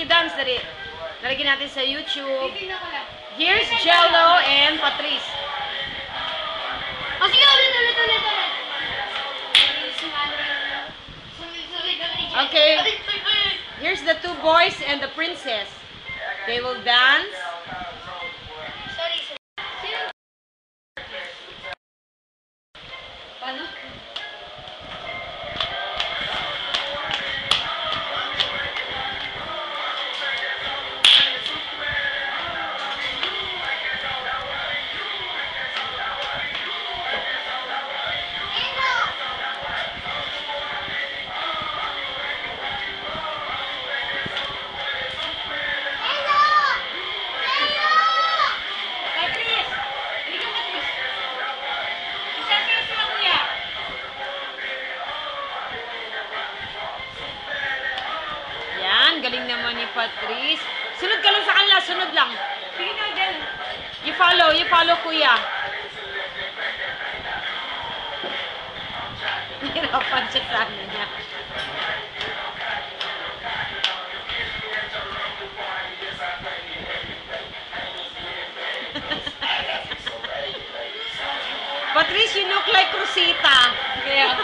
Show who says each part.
Speaker 1: Dance, dali. Nalagyan natin sa YouTube. Here's Jello and Patrice.
Speaker 2: Oh, sige, ulit.
Speaker 1: Okay. Here's the two boys and the princess. They will dance.
Speaker 2: Paano?
Speaker 1: Galing naman ni Patrice. Sunod ka lang sa kanila, sunod lang.
Speaker 2: Sige na, dyan.
Speaker 1: You follow kuya. Hirapan siya sa ano niya. Patrice, you look like Rosita.
Speaker 2: Kaya